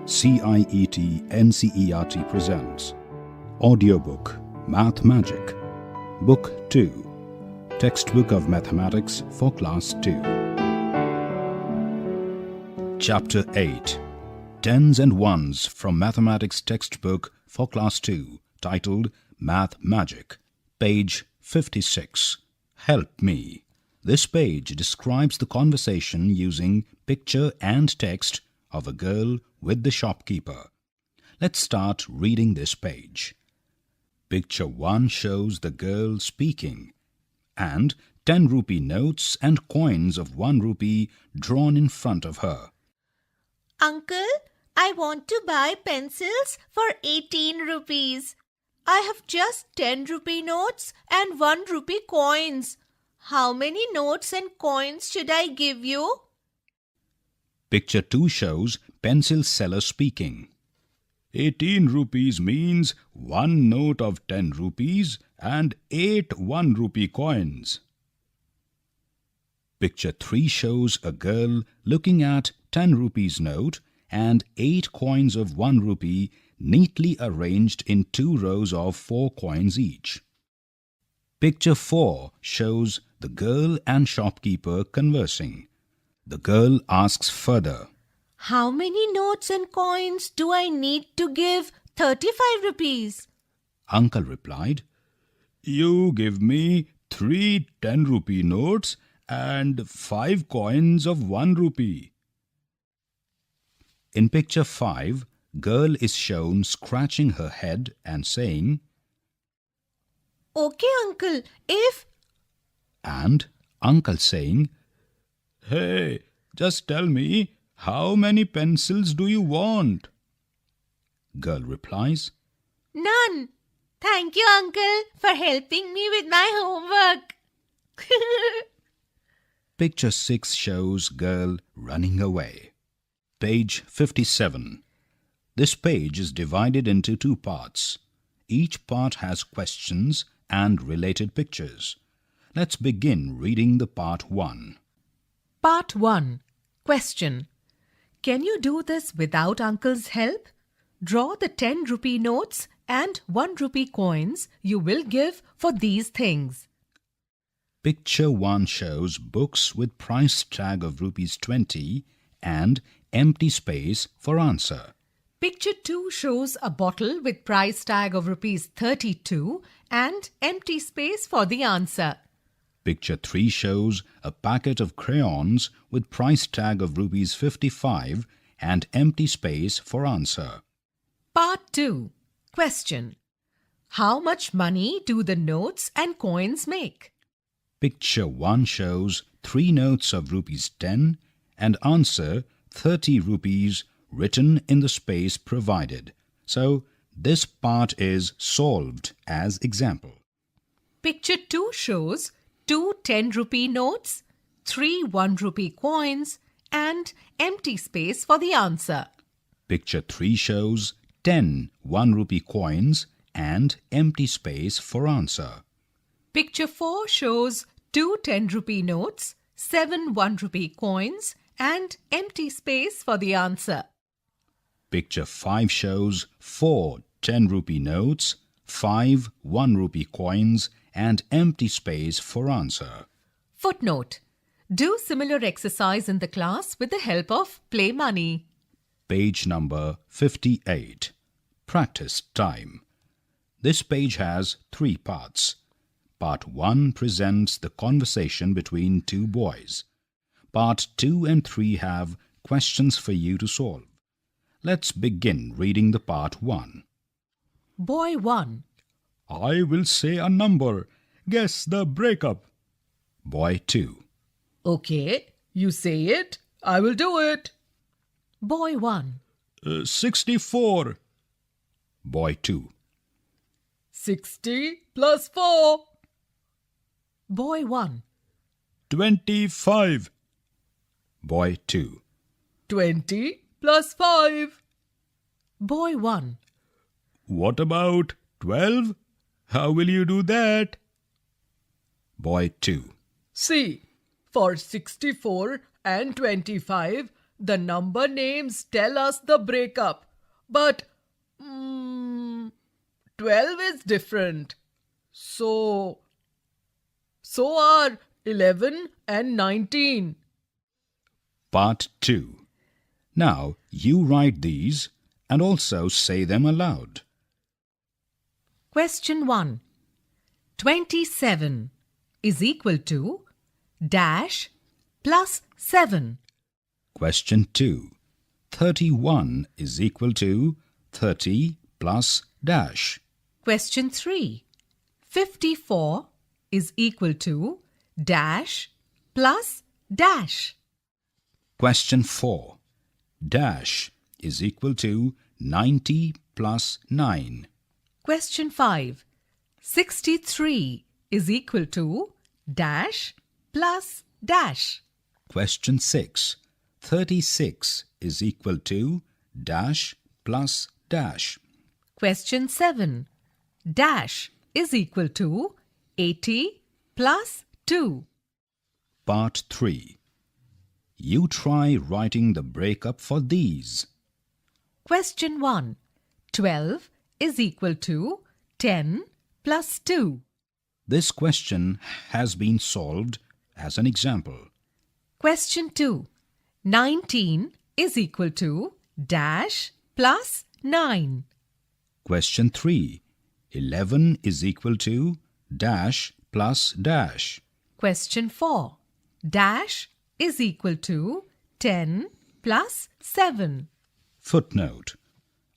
CIET NCERT presents Audiobook MathMagic Book 2 Textbook of Mathematics for Class 2 Chapter 8 Tens and Ones from Mathematics Textbook for Class 2 titled MathMagic, page 56. Help me. This page describes the conversation using picture and text of a girl with the shopkeeper. Let's start reading this page. Picture 1 shows the girl speaking and 10 rupee notes and coins of 1 rupee drawn in front of her. Uncle, I want to buy pencils for 18 rupees. I have just 10 rupee notes and 1 rupee coins. How many notes and coins should I give you? Picture 2 shows pencil seller speaking. 18 rupees means 1 note of 10 rupees and 8 1 rupee coins. Picture 3 shows a girl looking at 10 rupees note and 8 coins of 1 rupee neatly arranged in 2 rows of 4 coins each. Picture 4 shows the girl and shopkeeper conversing. The girl asks further, How many notes and coins do I need to give 35 rupees? Uncle replied, You give me 3 10 rupee notes and 5 coins of 1 rupee. In picture 5, girl is shown scratching her head and saying, Okay, uncle, if... And uncle saying, Hey, just tell me, how many pencils do you want? Girl replies, None. Thank you, uncle, for helping me with my homework. Picture 6 shows girl running away. Page 57. This page is divided into 2 parts. Each part has questions and related pictures. Let's begin reading the part 1. Part 1. Question. Can you do this without uncle's help? Draw the 10 rupee notes and 1 rupee coins you will give for these things. Picture 1 shows books with price tag of rupees 20 and empty space for answer. Picture 2 shows a bottle with price tag of rupees 32 and empty space for the answer. Picture 3 shows a packet of crayons with price tag of rupees 55 and empty space for answer. Part 2. Question. How much money do the notes and coins make? Picture 1 shows 3 notes of rupees 10 and answer 30 rupees written in the space provided. So, this part is solved as example. Picture 2 shows 2 10 rupee notes, 3 1 rupee coins and empty space for the answer. Picture 3 shows 10 1 rupee coins and empty space for answer. Picture 4 shows 2 10 rupee notes, 7 1 rupee coins and empty space for the answer. Picture 5 shows 4 10 rupee notes, 5 1 rupee coins and empty space for answer. Footnote. Do similar exercise in the class with the help of Play Money. Page number 58. Practice time. This page has 3 parts. Part 1 presents the conversation between 2 boys. Part 2 and 3 have questions for you to solve. Let's begin reading the part 1. Boy 1. I will say a number. Guess the breakup. Boy 2. Okay, you say it. I will do it. Boy 1. 64. Boy 2. 60 plus 4. Boy 1. 25. Boy 2. 20 plus 5. Boy 1. What about 12? How will you do that? Boy 2. See, for 64 and 25, the number names tell us the breakup. But 12 is different. So are 11 and 19. Part 2. Now you write these and also say them aloud. Question 1. 27 is equal to dash plus 7. Question 2. 31 is equal to 30 plus dash. Question 3. 54 is equal to dash plus dash. Question 4. Dash is equal to 90 plus 9. Question 5. 63 is equal to dash plus dash. Question 6. 36 is equal to dash plus dash. Question 7. Dash is equal to 80 plus 2. Part 3. You try writing the breakup for these. Question 1. 12 is equal to 10 plus 2. This question has been solved as an example. Question 2. 19 is equal to dash plus 9. Question 3. 11 is equal to dash plus dash. Question 4. Dash is equal to 10 plus 7. Footnote.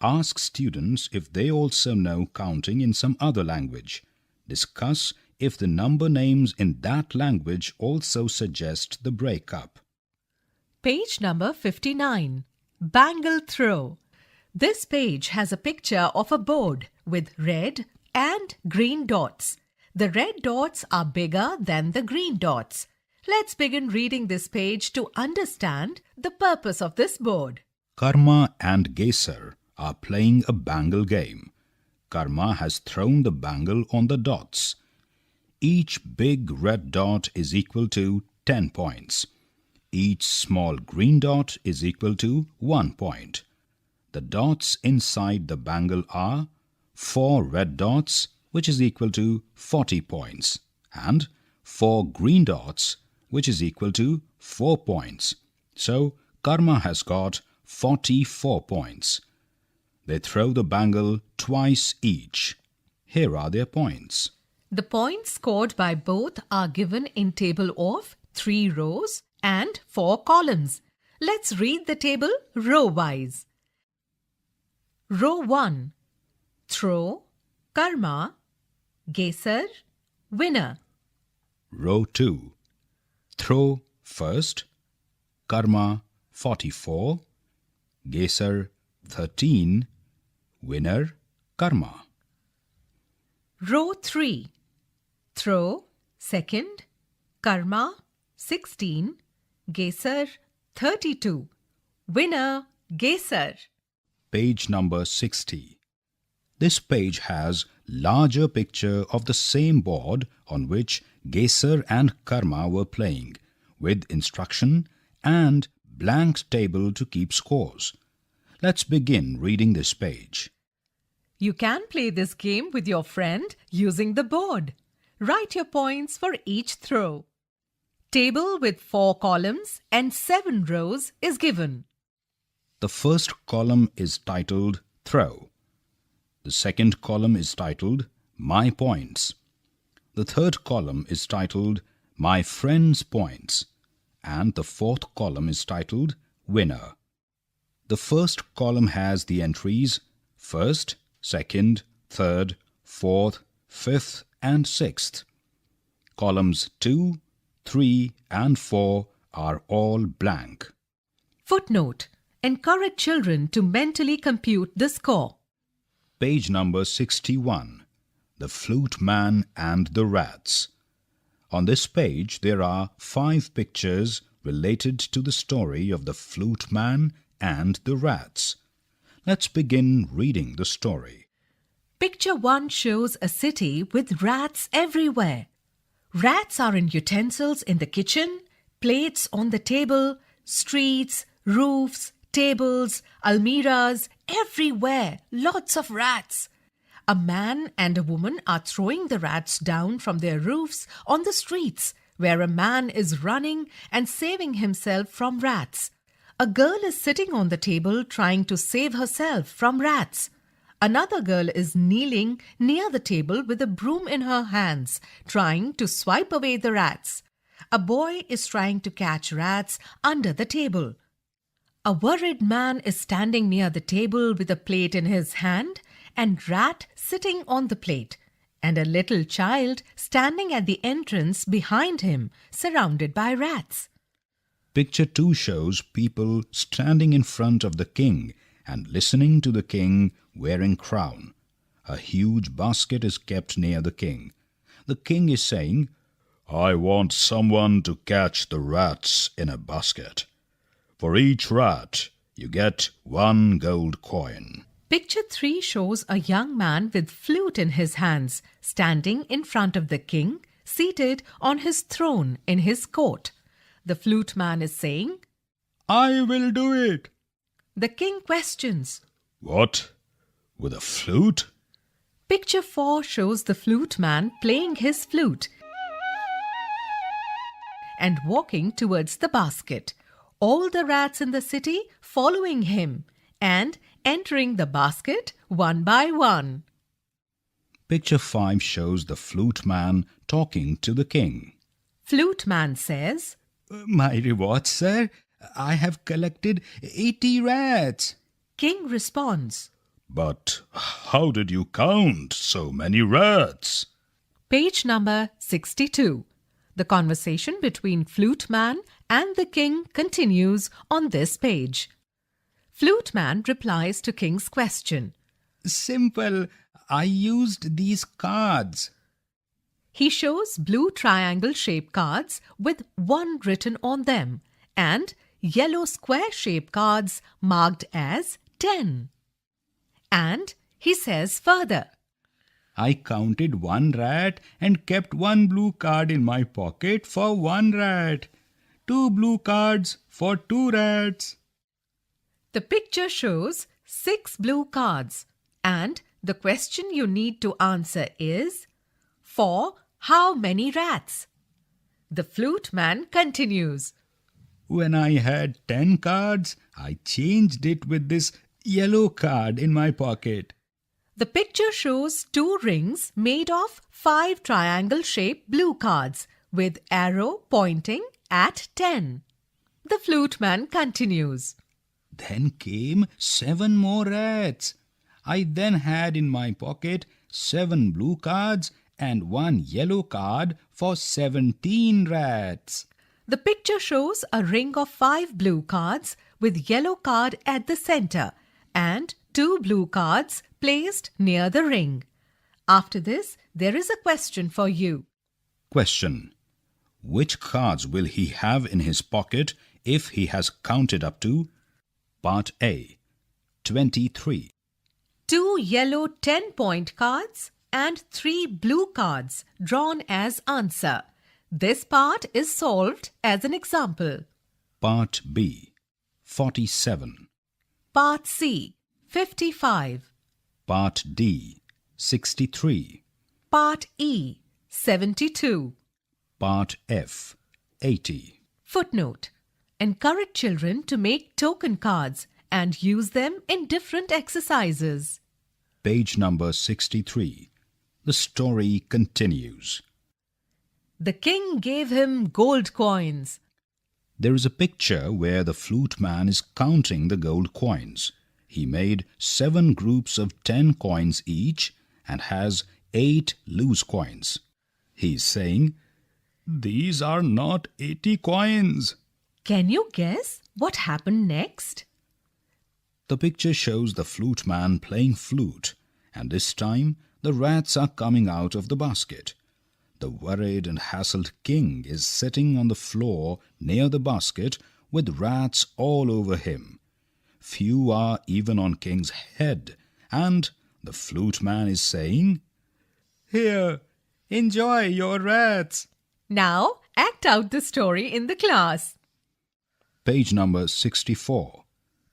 Ask students if they also know counting in some other language. Discuss if the number names in that language also suggest the breakup. Page number 59. Bangle throw. This page has a picture of a board with red and green dots. The red dots are bigger than the green dots. Let's begin reading this page to understand the purpose of this board. Karma and Gesar are playing a bangle game. Karma has thrown the bangle on the dots. Each big red dot is equal to 10 points. Each small green dot is equal to 1 point. The dots inside the bangle are 4 red dots, which is equal to 40 points, and 4 green dots, which is equal to 4 points. So, Karma has got 44 points. They throw the bangle twice each. Here are their points. The points scored by both are given in table of 3 rows and 4 columns. Let's read the table row-wise. Row 1. Throw, Karma, Gesar, winner. Row 2. Throw first, Karma 44, Gesar 13, winner Karma. Row 3. Throw, second, Karma 16, Gesar 32, winner Gesar. Page number 60. This page has larger picture of the same board on which Gesar and Karma were playing, with instruction and blank table to keep scores. Let's begin reading this page. You can play this game with your friend using the board. Write your points for each throw. Table with 4 columns and 7 rows is given. The first column is titled Throw. The second column is titled My Points. The third column is titled My Friend's Points. And the fourth column is titled Winner. The first column has the entries first, second, third, fourth, fifth, and sixth. Columns 2, 3, and 4 are all blank. Footnote. Encourage children to mentally compute the score. Page number 61. The Flute Man and the Rats. On this page there are 5 pictures related to the story of the Flute Man and the Rats. Let's begin reading the story. Picture 1 shows a city with rats everywhere. Rats are in utensils in the kitchen, plates on the table, streets, Roofs, tables, almiras, everywhere, lots of rats. A man and a woman are throwing the rats down from their roofs on the streets, where a man is running and saving himself from rats. A girl is sitting on the table trying to save herself from rats. Another girl is kneeling near the table with a broom in her hands, trying to swipe away the rats. A boy is trying to catch rats under the table. A worried man is standing near the table with a plate in his hand and rat sitting on the plate, and a little child standing at the entrance behind him, surrounded by rats. Picture 2 shows people standing in front of the king and listening to the king wearing crown. A huge basket is kept near the king. The king is saying, "I want someone to catch the rats in a basket. For each rat, you get 1 gold coin." Picture 3 shows a young man with flute in his hands, standing in front of the king, seated on his throne in his court. The flute man is saying, "I will do it." The king questions, "What? With a flute?" Picture 4 shows the flute man playing his flute and walking towards the basket. All the rats in the city following him and entering the basket one by one. Picture 5 shows the flute man talking to the king. Flute man says, "My reward, sir? I have collected 80 rats." King responds, "But how did you count so many rats?" Page number 62. The conversation between flute man and the king continues on this page. Flute man replies to king's question. "Simple. I used these cards." He shows blue triangle-shaped cards with 1 written on them and yellow square-shaped cards marked as 10. And he says further, "I counted 1 rat and kept 1 blue card in my pocket for 1 rat. 2 blue cards for 2 rats." The picture shows 6 blue cards, and the question you need to answer is, for how many rats? The flute man continues, "When I had 10 cards, I changed it with this yellow card in my pocket." The picture shows 2 rings made of 5 triangle-shaped blue cards with arrow pointing at 10. The flute man continues, Then came 7 more rats. I then had in my pocket 7 blue cards and 1 yellow card for 17 rats. The picture shows a ring of 5 blue cards with yellow card at the center and 2 blue cards placed near the ring. After this, there is a question for you. Question. Which cards will he have in his pocket if he has counted up to? Part A. 23. 2 yellow 10-point cards and 3 blue cards drawn as answer. This part is solved as an example. Part B. 47. Part C. 55. Part D. 63. Part E. 72. Part F. 80. Footnote. Encourage children to make token cards and use them in different exercises. Page number 63. The story continues. The king gave him gold coins. There is a picture where the flute man is counting the gold coins. He made 7 groups of 10 coins each and has 8 loose coins. He is saying, "These are not 80 coins." Can you guess what happened next? The picture shows the flute man playing flute, and this time the rats are coming out of the basket. The worried and hassled king is sitting on the floor near the basket with rats all over him. Few are even on king's head, and the flute man is saying, "Here, enjoy your rats." Now act out the story in the class. Page number 64.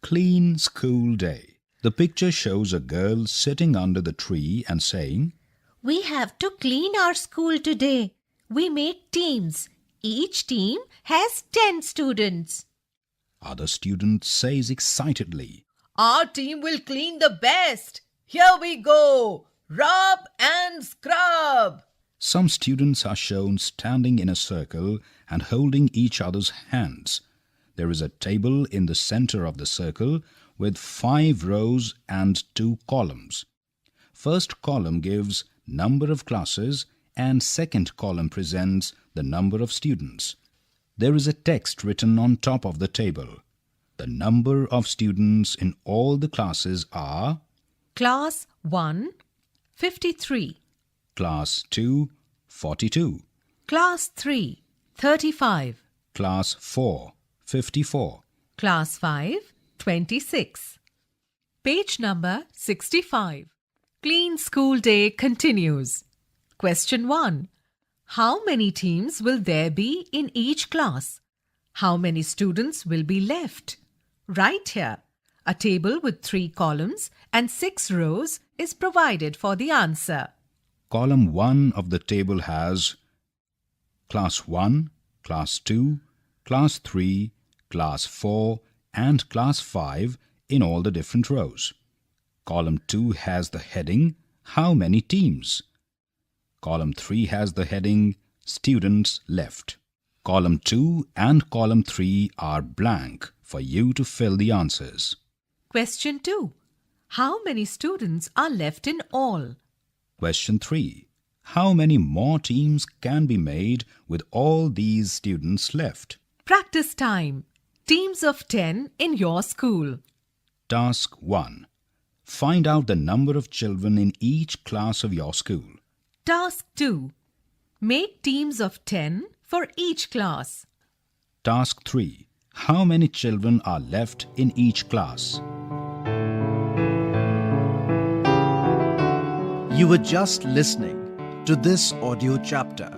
Clean School Day. The picture shows a girl sitting under the tree and saying, We have to clean our school today. We make teams. Each team has 10 students. Other student says excitedly, Our team will clean the best. Here we go. Rub and scrub. Some students are shown standing in a circle and holding each other's hands. There is a table in the center of the circle with 5 rows and 2 columns. First column gives number of classes and second column presents the number of students. There is a text written on top of the table. The number of students in all the classes are Class 1, 53. Class 2, 42. Class 3, 35. Class 4, 54. Class 5, 26. Page number 65. Clean School Day continues. Question 1. How many teams will there be in each class? How many students will be left? Right here, a table with 3 columns and 6 rows is provided for the answer. Column 1 of the table has Class 1, Class 2, Class 3, Class 4 and Class 5 in all the different rows. Column 2 has the heading How many teams? Column 3 has the heading Students left. Column 2 and column 3 are blank for you to fill the answers. Question 2. How many students are left in all? Question 3. How many more teams can be made with all these students left? Practice time. Teams of 10 in your school. Task 1. Find out the number of children in each class of your school. Task 2. Make teams of 10 for each class. Task 3. How many children are left in each class? You were just listening to this audio chapter